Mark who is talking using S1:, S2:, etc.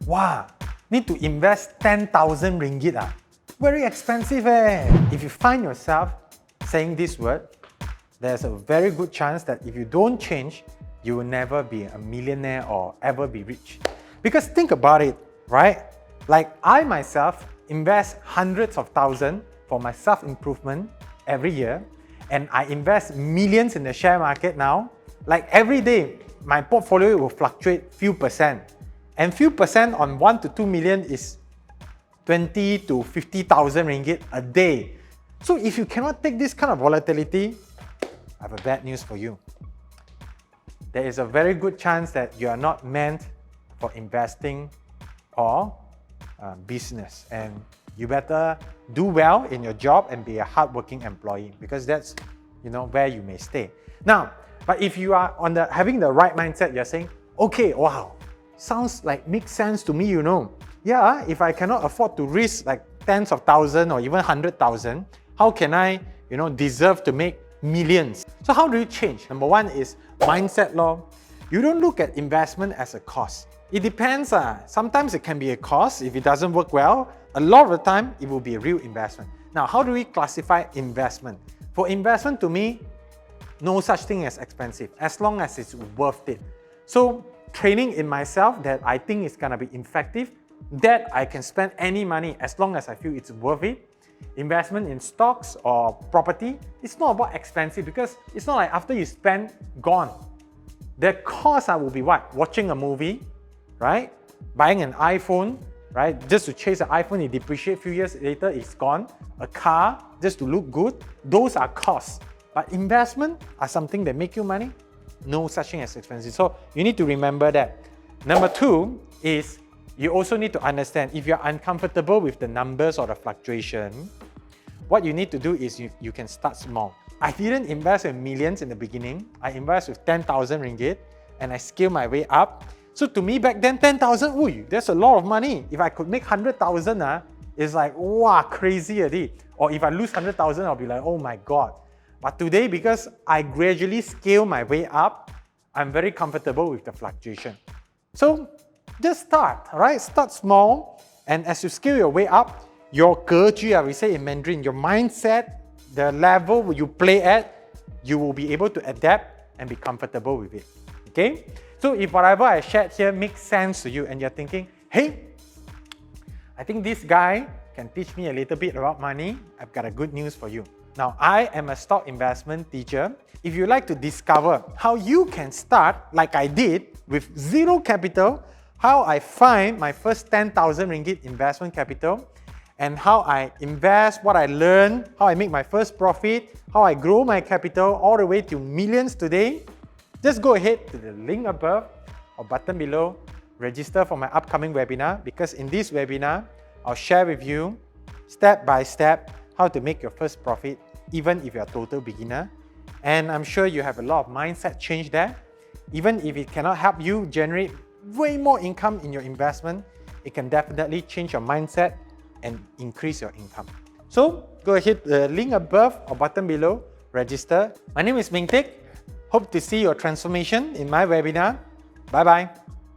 S1: Wow, need to invest 10,000 ringgit ah. Very expensive eh. If you find yourself saying this word, there's a very good chance that if you don't change, you will never be a millionaire or ever be rich. Because think about it, right? Like I myself invest hundreds of thousands for my self-improvement every year, and I invest millions in the share market now. Like every day, my portfolio will fluctuate few percent. And few percent on 1 to 2 million is 20 to 50,000 ringgit a day. So if you cannot take this kind of volatility, I have a bad news for you. There is a very good chance that you are not meant for investing or business, and you better do well in your job and be a hardworking employee, because that's where you may stay. Now, but if you are having the right mindset, you're saying, okay, wow, sounds like makes sense to me, Yeah, if I cannot afford to risk like tens of thousands or even 100,000, how can I, deserve to make millions? So how do you change? Number one is mindset law. You don't look at investment as a cost. It depends. Sometimes it can be a cost if it doesn't work well. A lot of the time, it will be a real investment. Now, how do we classify investment? For investment, to me, no such thing as expensive, as long as it's worth it. So training in myself that I think is gonna be effective, that I can spend any money as long as I feel it's worth it. Investment in stocks or property, it's not about expensive, because it's not like after you spend, gone. The cost will be what? Watching a movie, right? Buying an iPhone, right? Just to chase an iPhone, it depreciates a few years later, it's gone. A car, just to look good, those are costs. But investment are something that make you money. No such thing as expensive. So you need to remember that. Number two is you also need to understand if you're uncomfortable with the numbers or the fluctuation, what you need to do is you can start small. I didn't invest in millions in the beginning. I invest with 10,000 ringgit and I scale my way up. So to me back then, 10,000, ooh, that's a lot of money. If I could make 100,000, it's like, wow, crazy already. Or if I lose 100,000, I'll be like, oh my God. But today, because I gradually scale my way up, I'm very comfortable with the fluctuation. So just start, right? Start small, and as you scale your way up, your 格局, we say in Mandarin, your mindset, the level you play at, you will be able to adapt and be comfortable with it. Okay? So if whatever I shared here makes sense to you and you're thinking, hey, I think this guy can teach me a little bit about money, I've got a good news for you. Now, I am a stock investment teacher. If you like to discover how you can start, like I did, with zero capital, how I find my first 10,000 ringgit investment capital, and how I invest, what I learn, how I make my first profit, how I grow my capital all the way to millions today, just go ahead to the link above or button below, register for my upcoming webinar, because in this webinar, I'll share with you step by step how to make your first profit, even if you're a total beginner. And I'm sure you have a lot of mindset change there. Even if it cannot help you generate way more income in your investment, it can definitely change your mindset and increase your income. So go ahead, the link above or button below, register. My name is Ming Teck. Hope to see your transformation in my webinar. Bye-bye.